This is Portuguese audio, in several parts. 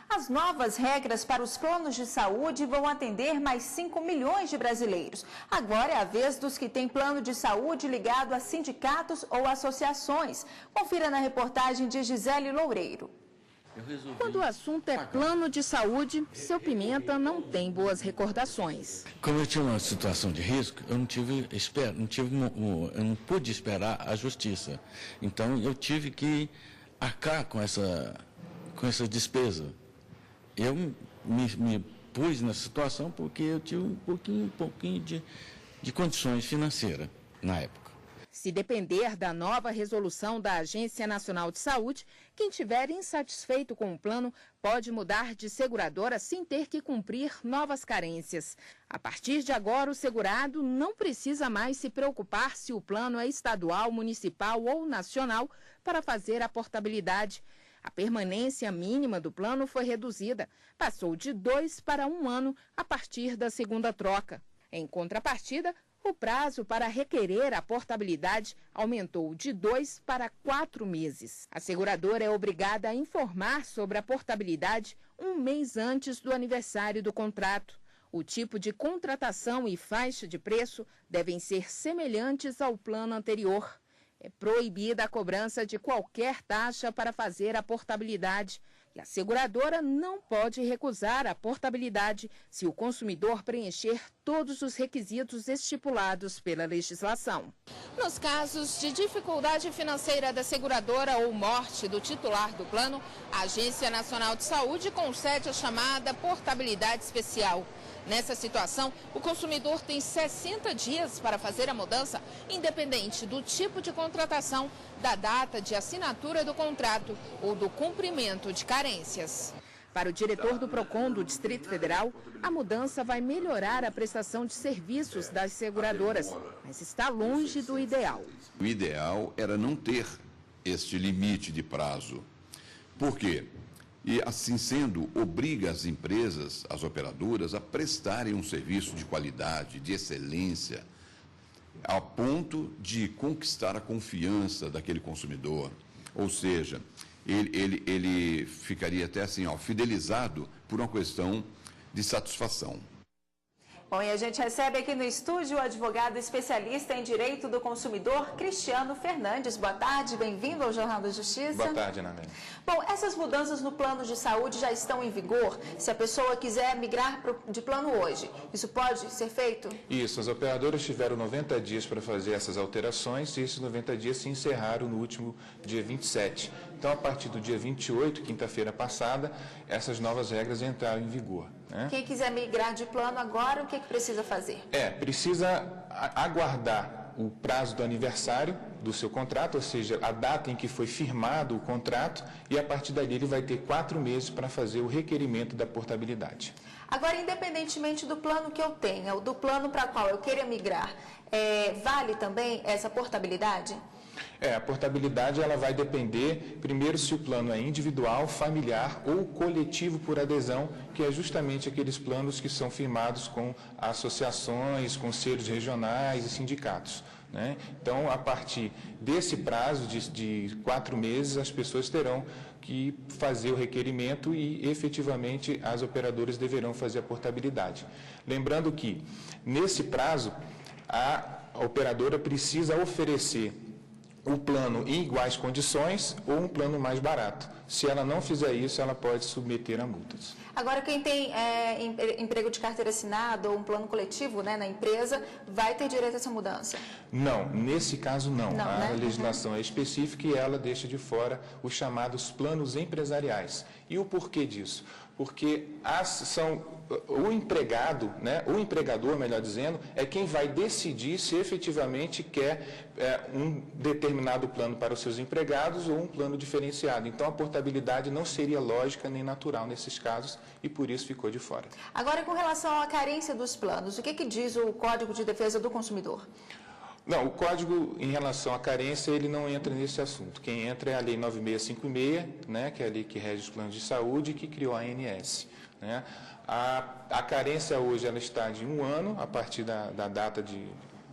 As novas regras para os planos de saúde vão atender mais 5 milhões de brasileiros. Agora é a vez dos que têm plano de saúde ligado a sindicatos ou associações. Confira na reportagem de Gisele Loureiro. Quando o assunto é plano de saúde, seu Pimenta não tem boas recordações. Como eu tinha uma situação de risco, eu não pude esperar a justiça. Então eu tive que arcar com essa despesa. Eu me pus nessa situação porque eu tive um pouquinho de condições financeiras na época. Se depender da nova resolução da Agência Nacional de Saúde, quem estiver insatisfeito com o plano pode mudar de seguradora sem ter que cumprir novas carências. A partir de agora, o segurado não precisa mais se preocupar se o plano é estadual, municipal ou nacional para fazer a portabilidade. A permanência mínima do plano foi reduzida, passou de 2 para 1 ano a partir da segunda troca. Em contrapartida, o prazo para requerer a portabilidade aumentou de 2 para 4 meses. A seguradora é obrigada a informar sobre a portabilidade 1 mês antes do aniversário do contrato. O tipo de contratação e faixa de preço devem ser semelhantes ao plano anterior. É proibida a cobrança de qualquer taxa para fazer a portabilidade. E a seguradora não pode recusar a portabilidade se o consumidor preencher todos os requisitos estipulados pela legislação. Nos casos de dificuldade financeira da seguradora ou morte do titular do plano, a Agência Nacional de Saúde concede a chamada portabilidade especial. Nessa situação, o consumidor tem 60 dias para fazer a mudança, independente do tipo de contratação, da data de assinatura do contrato ou do cumprimento de carências. Para o diretor do PROCON do Distrito Federal, a mudança vai melhorar a prestação de serviços das seguradoras, mas está longe do ideal. O ideal era não ter este limite de prazo. Por quê? E, assim sendo, obriga as empresas, as operadoras, a prestarem um serviço de qualidade, de excelência, a ponto de conquistar a confiança daquele consumidor. Ou seja, ele ficaria até assim, fidelizado por uma questão de satisfação. Bom, e a gente recebe aqui no estúdio o advogado especialista em direito do consumidor, Cristiano Fernandes. Boa tarde, bem-vindo ao Jornal da Justiça. Boa tarde, Ana Amélia. Bom, essas mudanças no plano de saúde já estão em vigor? Se a pessoa quiser migrar de plano hoje, isso pode ser feito? Isso, as operadoras tiveram 90 dias para fazer essas alterações e esses 90 dias se encerraram no último dia 27. Então, a partir do dia 28, quinta-feira passada, essas novas regras entraram em vigor. Né? Quem quiser migrar de plano agora, o que precisa fazer? Precisa aguardar o prazo do aniversário do seu contrato, ou seja, a data em que foi firmado o contrato, e a partir dali ele vai ter 4 meses para fazer o requerimento da portabilidade. Agora, independentemente do plano que eu tenha, do plano para qual eu queira migrar, vale também essa portabilidade? A portabilidade ela vai depender, primeiro, se o plano é individual, familiar ou coletivo por adesão, que é justamente aqueles planos que são firmados com associações, conselhos regionais e sindicatos. Né? Então, a partir desse prazo de 4 meses, as pessoas terão que fazer o requerimento e, efetivamente, as operadoras deverão fazer a portabilidade. Lembrando que, nesse prazo, a operadora precisa oferecer o plano em iguais condições ou um plano mais barato. Se ela não fizer isso, ela pode submeter a multas. Agora, quem tem emprego de carteira assinada ou um plano coletivo, né, na empresa, vai ter direito a essa mudança? Não, nesse caso não. A legislação é específica e ela deixa de fora os chamados planos empresariais. E o porquê disso? Porque o empregado, né, o empregador, melhor dizendo, é quem vai decidir se efetivamente quer um determinado plano para os seus empregados ou um plano diferenciado. Então, a portabilidade não seria lógica nem natural nesses casos e por isso ficou de fora. Agora, com relação à carência dos planos, o que diz o Código de Defesa do Consumidor? Não, o Código, em relação à carência, ele não entra nesse assunto. Quem entra é a Lei 9656, né, que é a lei que rege os planos de saúde e que criou a ANS. Né? A carência hoje ela está de 1 ano, a partir da data de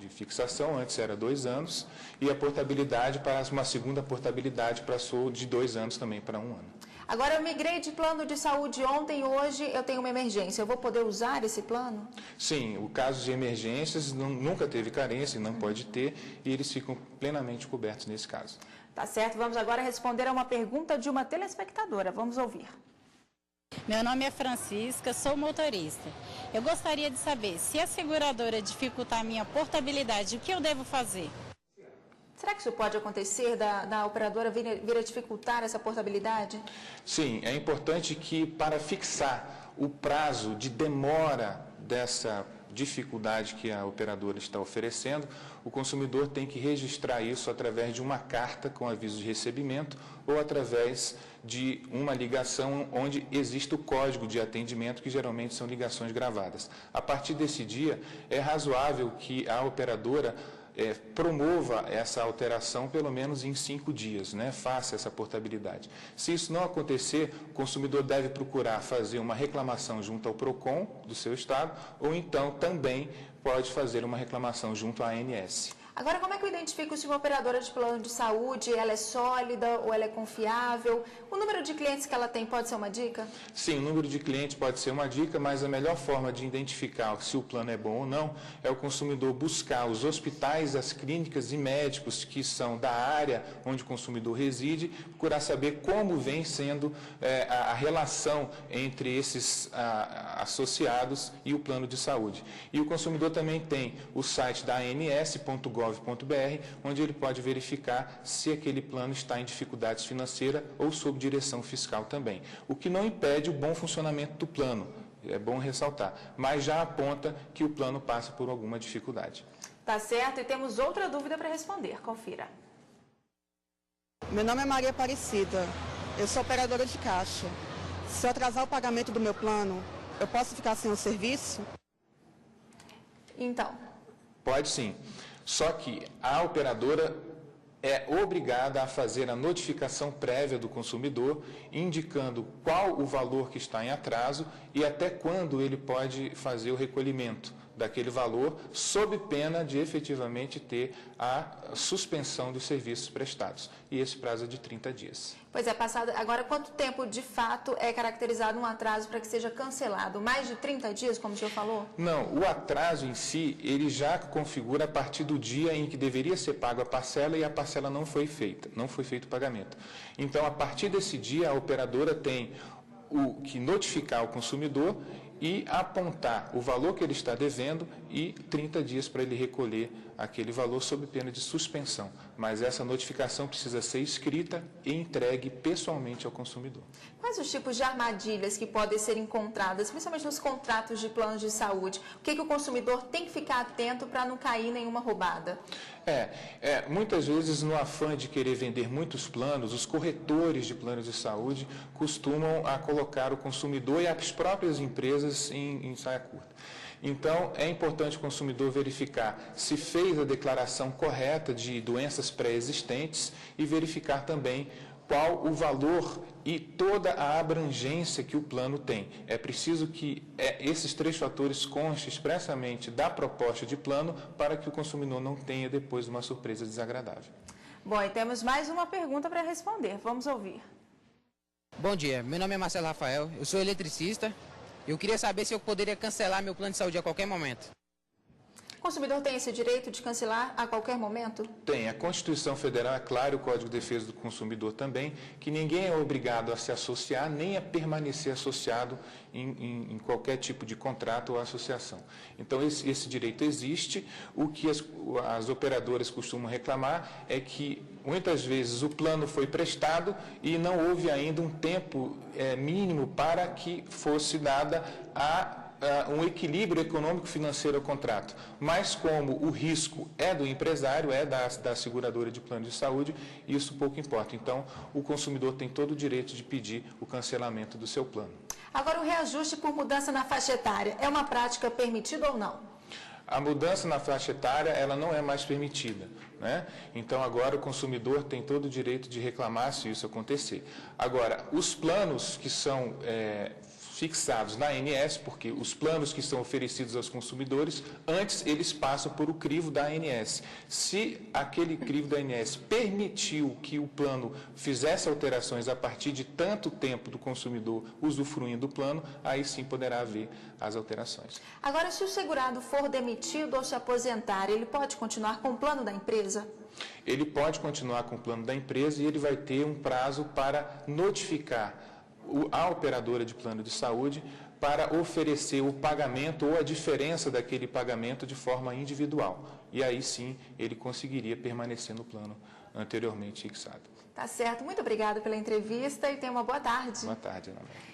fixação, antes era 2 anos, e a portabilidade para uma segunda portabilidade passou de 2 anos também para 1 ano. Agora, eu migrei de plano de saúde ontem e hoje eu tenho uma emergência. Eu vou poder usar esse plano? Sim, o caso de emergências nunca teve carência e não pode ter, e eles ficam plenamente cobertos nesse caso. Tá certo, vamos agora responder a uma pergunta de uma telespectadora. Vamos ouvir. Meu nome é Francisca, sou motorista. Eu gostaria de saber, se a seguradora dificultar a minha portabilidade, o que eu devo fazer? Será que isso pode acontecer, da operadora vir a dificultar essa portabilidade? Sim, é importante que para fixar o prazo de demora dessa dificuldade que a operadora está oferecendo, o consumidor tem que registrar isso através de uma carta com aviso de recebimento ou através de uma ligação onde existe o código de atendimento, que geralmente são ligações gravadas. A partir desse dia, é razoável que a operadora promova essa alteração pelo menos em 5 dias, né? Faça essa portabilidade. Se isso não acontecer, o consumidor deve procurar fazer uma reclamação junto ao PROCON do seu estado, ou então também pode fazer uma reclamação junto à ANS. Agora, como é que eu identifico se uma operadora de plano de saúde ela é sólida ou ela é confiável? O número de clientes que ela tem pode ser uma dica? Sim, o número de clientes pode ser uma dica, mas a melhor forma de identificar se o plano é bom ou não é o consumidor buscar os hospitais, as clínicas e médicos que são da área onde o consumidor reside, procurar saber como vem sendo a relação entre esses associados e o plano de saúde. E o consumidor também tem o site da ans.gov.br, onde ele pode verificar se aquele plano está em dificuldades financeiras ou sob direção fiscal também. O que não impede o bom funcionamento do plano, é bom ressaltar, mas já aponta que o plano passa por alguma dificuldade. Tá certo, e temos outra dúvida para responder, confira. Meu nome é Maria Aparecida, eu sou operadora de caixa. Se eu atrasar o pagamento do meu plano, eu posso ficar sem o serviço? Então. Pode sim. Só que a operadora é obrigada a fazer a notificação prévia do consumidor, indicando qual o valor que está em atraso e até quando ele pode fazer o recolhimento daquele valor, sob pena de efetivamente ter a suspensão dos serviços prestados. E esse prazo é de 30 dias. Pois é, passado. Agora, quanto tempo de fato é caracterizado um atraso para que seja cancelado? Mais de 30 dias, como o senhor falou? Não, o atraso em si, ele já configura a partir do dia em que deveria ser pago a parcela e a parcela não foi feita, não foi feito o pagamento. Então, a partir desse dia, a operadora tem que notificar o consumidor e apontar o valor que ele está devendo e 30 dias para ele recolher aquele valor sob pena de suspensão. Mas essa notificação precisa ser escrita e entregue pessoalmente ao consumidor. Quais os tipos de armadilhas que podem ser encontradas, principalmente nos contratos de planos de saúde? O que o consumidor tem que ficar atento para não cair em nenhuma roubada? Muitas vezes, no afã de querer vender muitos planos, os corretores de planos de saúde costumam colocar o consumidor e as próprias empresas em saia curta. Então, é importante o consumidor verificar se fez a declaração correta de doenças pré-existentes e verificar também qual o valor e toda a abrangência que o plano tem. É preciso que esses 3 fatores constem expressamente da proposta de plano para que o consumidor não tenha depois uma surpresa desagradável. Bom, e temos mais uma pergunta para responder. Vamos ouvir. Bom dia, meu nome é Marcelo Rafael, eu sou eletricista. Eu queria saber se eu poderia cancelar meu plano de saúde a qualquer momento. O consumidor tem esse direito de cancelar a qualquer momento? Tem. A Constituição Federal é clara, o Código de Defesa do Consumidor também, que ninguém é obrigado a se associar nem a permanecer associado em qualquer tipo de contrato ou associação. Então, esse direito existe. O que as operadoras costumam reclamar é que, muitas vezes, o plano foi prestado e não houve ainda um tempo mínimo para que fosse dada um equilíbrio econômico-financeiro ao contrato. Mas como o risco é do empresário, é da seguradora de plano de saúde, isso pouco importa. Então, o consumidor tem todo o direito de pedir o cancelamento do seu plano. Agora, o reajuste por mudança na faixa etária é uma prática permitida ou não? A mudança na faixa etária, ela não é mais permitida, né? Então, agora o consumidor tem todo o direito de reclamar se isso acontecer. Agora, os planos que são fixados na ANS, porque os planos que são oferecidos aos consumidores, antes eles passam por o crivo da ANS. Se aquele crivo da ANS permitiu que o plano fizesse alterações a partir de tanto tempo do consumidor usufruindo do plano, aí sim poderá haver as alterações. Agora, se o segurado for demitido ou se aposentar, ele pode continuar com o plano da empresa? Ele pode continuar com o plano da empresa e ele vai ter um prazo para notificar a operadora de plano de saúde para oferecer o pagamento ou a diferença daquele pagamento de forma individual. E aí sim ele conseguiria permanecer no plano anteriormente fixado. Tá certo. Muito obrigada pela entrevista e tenha uma boa tarde. Boa tarde, Ana.